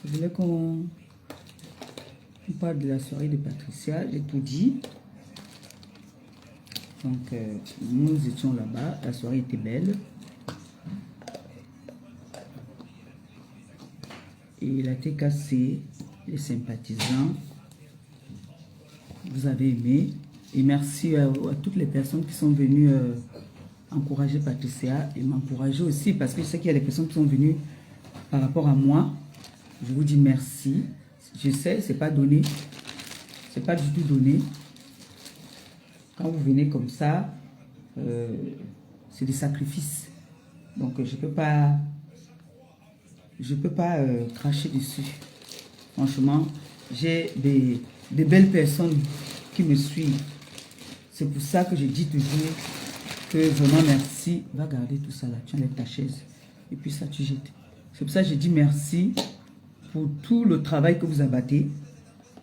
Je voulais qu'on parle de la soirée de Patricia. J'ai tout dit. Donc, nous étions là-bas. La soirée était belle. Et la TKC, les sympathisants, vous avez aimé. Et merci à toutes les personnes qui sont venues encourager Patricia et m'encourager aussi. Parce que je sais qu'il y a des personnes qui sont venues par rapport à moi. Je vous dis merci. Je sais, c'est pas donné. C'est pas du tout donné. Quand vous venez comme ça, c'est des sacrifices. Donc je peux pas cracher dessus. Franchement, j'ai des belles personnes qui me suivent. C'est pour ça que je dis toujours que vraiment merci. Va garder tout ça là. Tu enlèves ta chaise. Et puis ça, tu jettes. C'est pour ça que je dis merci pour tout le travail que vous abattez.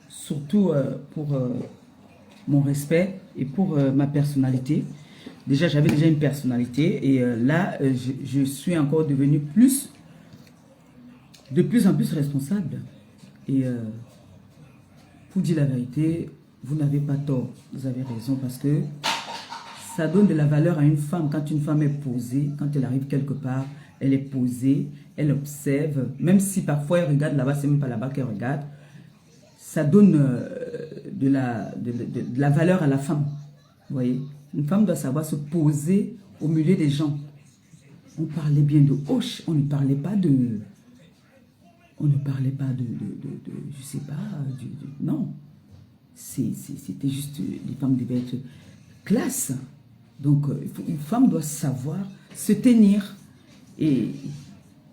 Surtout pour mon respect et pour ma personnalité. Déjà, j'avais déjà une personnalité. Et là, je suis encore devenue de plus en plus responsable. Et pour dire la vérité, vous n'avez pas tort. Vous avez raison parce que ça donne de la valeur à une femme. Quand une femme est posée, quand elle arrive quelque part, elle est posée, elle observe. Même si parfois elle regarde là-bas, c'est même pas là-bas qu'elle regarde. Ça donne de la valeur à la femme. Vous voyez, une femme doit savoir se poser au milieu des gens. On parlait bien de hoche, on ne parlait pas de... je sais pas, non. C'était juste, les femmes devaient être classe. Donc, une femme doit savoir se tenir. Et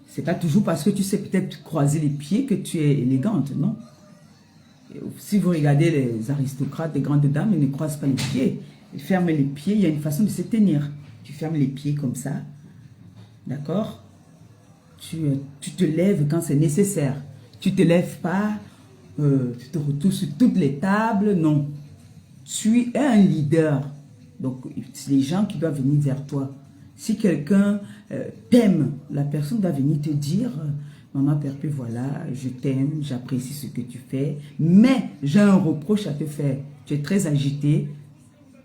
c'est pas toujours parce que tu sais peut-être croiser les pieds que tu es élégante, non. Et si vous regardez les aristocrates, les grandes dames, ils ne croisent pas les pieds. Ils ferment les pieds, il y a une façon de se tenir. Tu fermes les pieds comme ça, d'accord? Tu te lèves quand c'est nécessaire. Tu ne te lèves pas, tu te retrouves sur toutes les tables, non. Tu es un leader. Donc, c'est les gens qui doivent venir vers toi. Si quelqu'un t'aime, la personne doit venir te dire, maman Perpé, voilà, je t'aime, j'apprécie ce que tu fais, mais j'ai un reproche à te faire. Tu es très agité.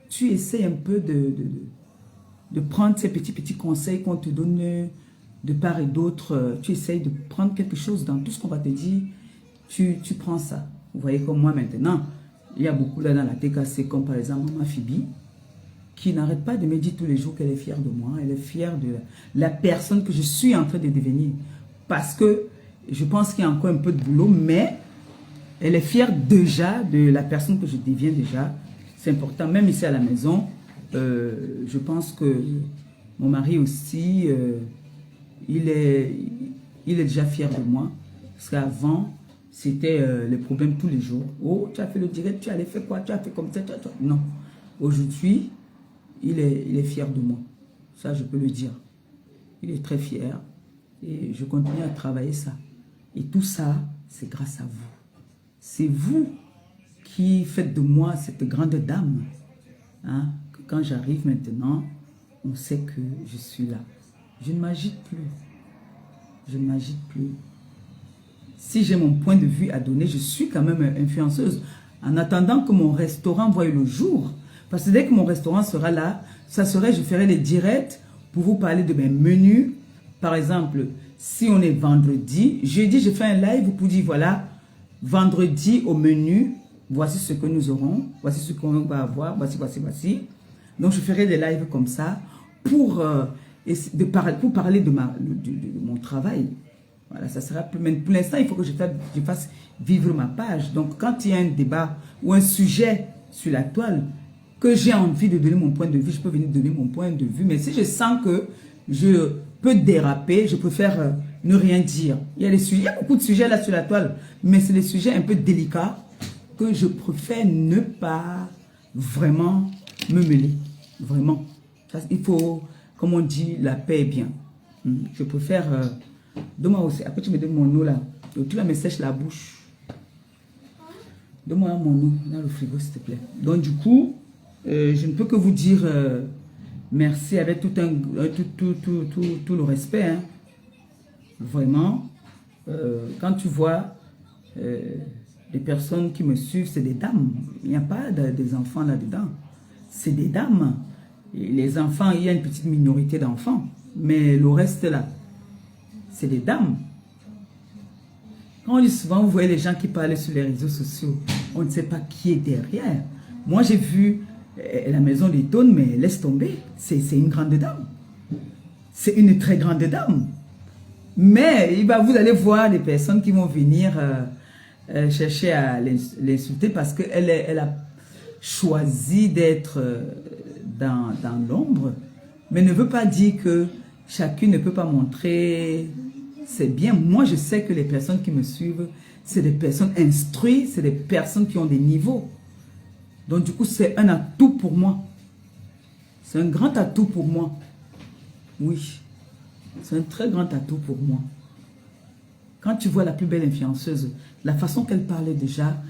Tu essaies un peu de prendre ces petits conseils qu'on te donne de part et d'autre. Tu essayes de prendre quelque chose dans tout ce qu'on va te dire. Tu prends ça. Vous voyez comme moi maintenant, il y a beaucoup là dans la TKC, comme par exemple ma Phoebe, qui n'arrête pas de me dire tous les jours qu'elle est fière de moi. Elle est fière de la personne que je suis en train de devenir. Parce que je pense qu'il y a encore un peu de boulot, mais elle est fière déjà de la personne que je deviens déjà. C'est important, même ici à la maison. Je pense que mon mari aussi, il est déjà fier de moi. Parce qu'avant, c'était le problème tous les jours. Oh, tu as fait le direct, tu allais faire quoi? Tu as fait comme ça, Non. Aujourd'hui, il est fier de moi. Ça, je peux le dire. Il est très fier. Et je continue à travailler ça. Et tout ça, c'est grâce à vous. C'est vous qui faites de moi cette grande dame. Hein? Que quand j'arrive maintenant, on sait que je suis là. Je ne m'agite plus. Je ne m'agite plus. Si j'ai mon point de vue à donner, je suis quand même influenceuse. En attendant que mon restaurant voie le jour. Parce que dès que mon restaurant sera là, je ferai les directs pour vous parler de mes menus. Par exemple, si on est vendredi, jeudi, je fais un live pour dire, voilà, vendredi au menu, voici ce que nous aurons, voici ce qu'on va avoir, voici. Donc, je ferai des lives comme ça pour parler de mon travail. Voilà, ça sera plus... Mais pour l'instant, il faut que je fasse vivre ma page. Donc, quand il y a un débat ou un sujet sur la toile, que j'ai envie de donner mon point de vue, je peux venir donner mon point de vue. Mais si je sens que je peux déraper, je préfère ne rien dire. Il y a beaucoup de sujets là sur la toile, mais c'est des sujets un peu délicats que je préfère ne pas vraiment me mêler. Vraiment. Il faut, comme on dit, la paix est bien. Je préfère... Donne-moi aussi. Après, tu me donnes mon eau là. Tu vas me sèches la bouche. Donne-moi mon eau dans le frigo, s'il te plaît. Donc, du coup, je ne peux que vous dire merci avec tout le respect. Hein. Vraiment. Quand tu vois les personnes qui me suivent, c'est des dames. Il n'y a pas des enfants là-dedans. C'est des dames. Et les enfants, il y a une petite minorité d'enfants. Mais le reste là, c'est des dames. Quand on dit souvent, vous voyez les gens qui parlent sur les réseaux sociaux, on ne sait pas qui est derrière. Moi, j'ai vu la maison des tonnes, mais laisse tomber. C'est une grande dame. C'est une très grande dame. Mais vous allez voir des personnes qui vont venir chercher à l'insulter parce qu'elle a choisi d'être dans l'ombre, mais ne veut pas dire que chacune ne peut pas montrer ses biens. Moi, je sais que les personnes qui me suivent, c'est des personnes instruites, c'est des personnes qui ont des niveaux. Donc, du coup, c'est un atout pour moi. C'est un grand atout pour moi. Oui. C'est un très grand atout pour moi. Quand tu vois la plus belle influenceuse, la façon qu'elle parlait déjà,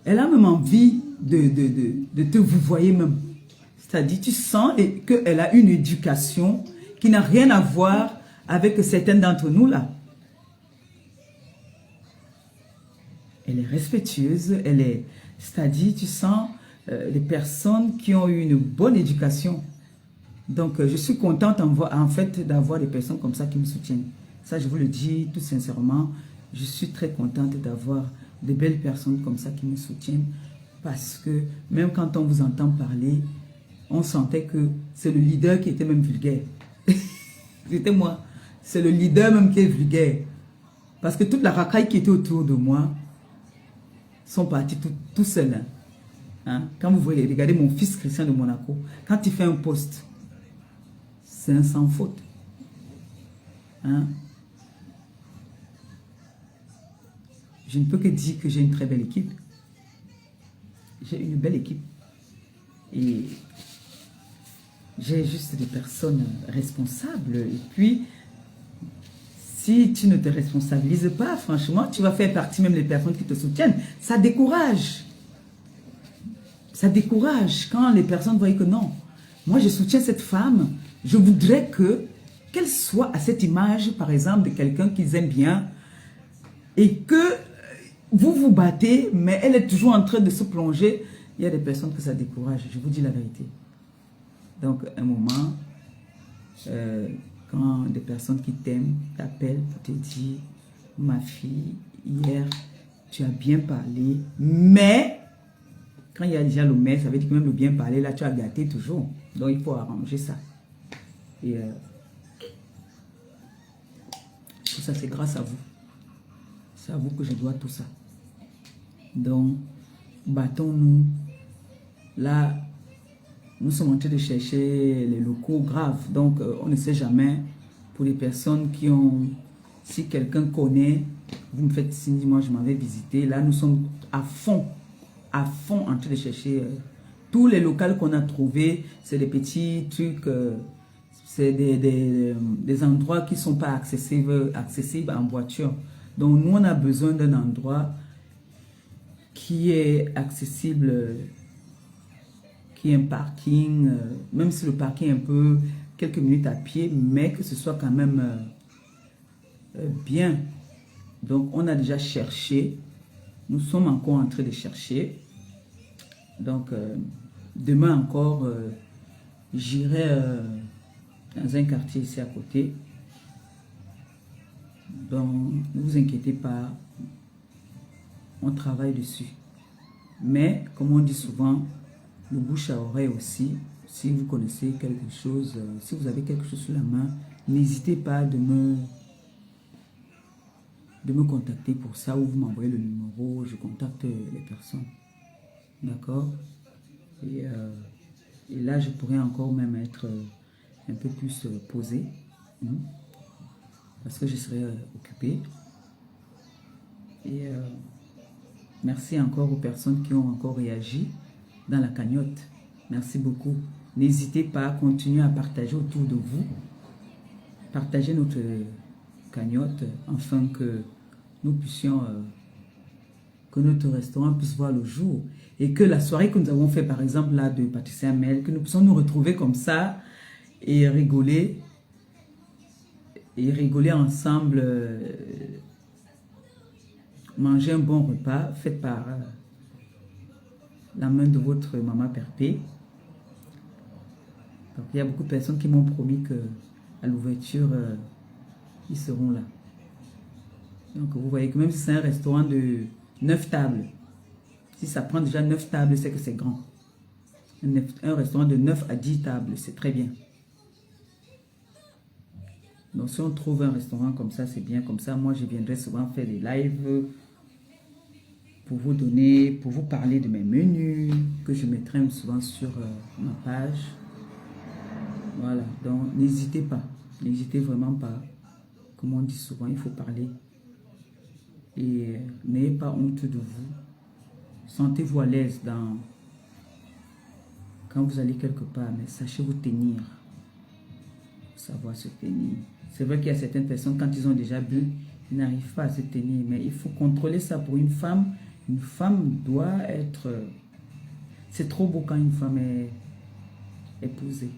elle a même envie de te vouvoyer même. C'est-à-dire, tu sens qu'elle a une éducation qui n'a rien à voir avec certaines d'entre nous là. Elle est respectueuse, c'est-à-dire, tu sens les personnes qui ont eu une bonne éducation. Donc, je suis contente en fait d'avoir des personnes comme ça qui me soutiennent. Ça, je vous le dis tout sincèrement. Je suis très contente d'avoir de belles personnes comme ça qui me soutiennent. Parce que même quand on vous entend parler, on sentait que c'est le leader qui était même vulgaire. C'était moi. C'est le leader même qui est vulgaire. Parce que toute la racaille qui était autour de moi sont partis tout seuls. Hein? Quand vous voyez, regardez mon fils Christian de Monaco, quand il fait un post, c'est un sans faute. Hein? Je ne peux que dire que j'ai une très belle équipe. J'ai une belle équipe. Et j'ai juste des personnes responsables. Et puis, si tu ne te responsabilises pas, franchement, tu vas faire partie même des personnes qui te soutiennent. Ça décourage. Ça décourage quand les personnes voient que non. Moi, je soutiens cette femme. Je voudrais qu'elle soit à cette image, par exemple, de quelqu'un qu'ils aiment bien. Et que vous vous battez, mais elle est toujours en train de se plonger. Il y a des personnes que ça décourage. Je vous dis la vérité. Donc, un moment, quand des personnes qui t'aiment t'appellent pour te dire, ma fille, hier, tu as bien parlé, mais, quand il y a déjà le mais, ça veut dire que même le bien parler, là, tu as gâté toujours. Donc, il faut arranger ça. Et tout ça, c'est grâce à vous. C'est à vous que je dois tout ça. Donc, battons-nous. Là, nous sommes en train de chercher les locaux graves. Donc, on ne sait jamais. Pour les personnes qui ont... Si quelqu'un connaît, vous me faites signe, moi je m'en vais visiter. Là, nous sommes à fond en train de chercher. Tous les locaux qu'on a trouvés, c'est des petits trucs... c'est des endroits qui ne sont pas accessibles en voiture. Donc, nous, on a besoin d'un endroit qui est accessible, qui est un parking, même si le parking est un peu quelques minutes à pied, mais que ce soit quand même bien. Donc, on a déjà cherché. Nous sommes encore en train de chercher. Donc, demain encore, j'irai dans un quartier ici à côté. Donc, ne vous inquiétez pas, on travaille dessus. Mais, comme on dit souvent, le bouche à oreille aussi, si vous connaissez quelque chose, si vous avez quelque chose sous la main, n'hésitez pas de me contacter pour ça, ou vous m'envoyez le numéro, je contacte les personnes. D'accord? Et là, je pourrais encore même être un peu plus posé. Parce que je serai occupée. Et merci encore aux personnes qui ont encore réagi dans la cagnotte. Merci beaucoup. N'hésitez pas à continuer à partager autour de vous. Partagez notre cagnotte afin que nous puissions, que notre restaurant puisse voir le jour. Et que la soirée que nous avons fait par exemple là de Patricia Mel, que nous puissions nous retrouver comme ça et rigoler. Et rigoler ensemble manger un bon repas fait par la main de votre maman Perpé. Donc, il y a beaucoup de personnes qui m'ont promis que à l'ouverture, ils seront là. Donc, vous voyez que même si c'est un restaurant de 9 tables, si ça prend déjà 9 tables, c'est que c'est grand. Un restaurant de 9 à 10 tables, c'est très bien. Donc, si on trouve un restaurant comme ça, c'est bien. Comme ça, moi, je viendrai souvent faire des lives pour vous donner, pour vous parler de mes menus que je mettrai souvent sur ma page. Voilà, donc n'hésitez pas. N'hésitez vraiment pas. Comme on dit souvent, il faut parler. Et n'ayez pas honte de vous. Sentez-vous à l'aise quand vous allez quelque part, mais sachez vous tenir. Savoir se tenir. C'est vrai qu'il y a certaines personnes, quand ils ont déjà bu, ils n'arrivent pas à se tenir. Mais il faut contrôler ça pour une femme. Une femme doit être... C'est trop beau quand une femme est épousée.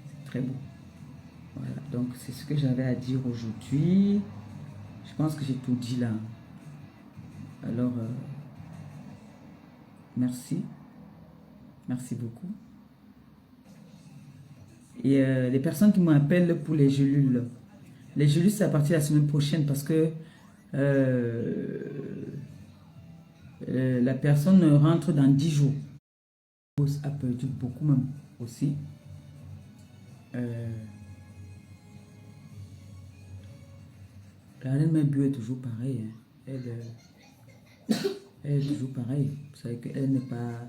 C'est très beau. Voilà, donc c'est ce que j'avais à dire aujourd'hui. Je pense que j'ai tout dit là. Alors, merci. Merci beaucoup. Et les personnes qui m'appellent pour les gélules. Les gélules, c'est à partir de la semaine prochaine parce que la personne rentre dans 10 jours. A perdu beaucoup même aussi. La reine Mère est toujours pareille. Hein. Elle est toujours pareille. Vous savez qu'elle n'est pas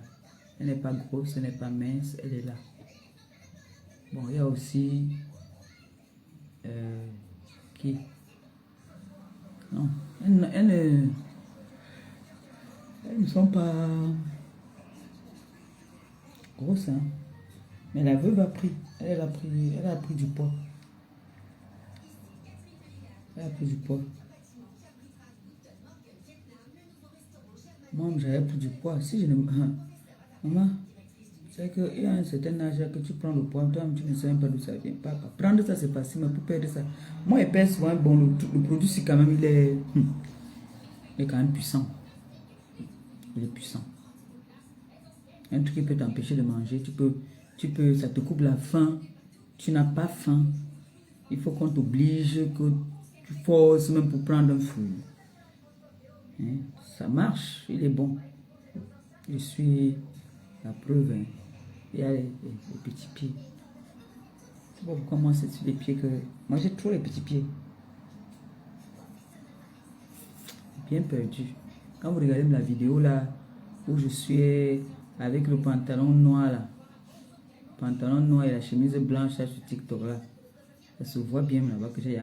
grosse, elle n'est pas mince, elle est là. Bon, il y a aussi qui? Non, elles ne sont pas grosses, hein. Mais la veuve a pris. Elle a pris du poids. Elle a pris du poids. Moi, j'avais pris du poids. Si je ne... Maman, c'est qu'il y a un certain âge que tu prends le poids, toi, tu ne sais même pas d'où ça vient. Papa, prendre ça, c'est facile, mais pour perdre ça... Moi, je perds souvent, bon, le produit, c'est quand même, il est quand même puissant. Il est puissant. Un truc qui peut t'empêcher de manger, ça te coupe la faim, tu n'as pas faim. Il faut qu'on t'oblige, que tu forces même pour prendre un fruit. Hein? Ça marche, il est bon. Je suis la preuve. Hein. Il y a les petits pieds. C'est pas pourquoi moi c'est sur les pieds que... Moi j'ai trop les petits pieds. Bien perdu. Quand vous regardez la vidéo là, où je suis avec le pantalon noir là, pantalon noir et la chemise blanche là sur TikTok là, ça se voit bien là-bas que j'ai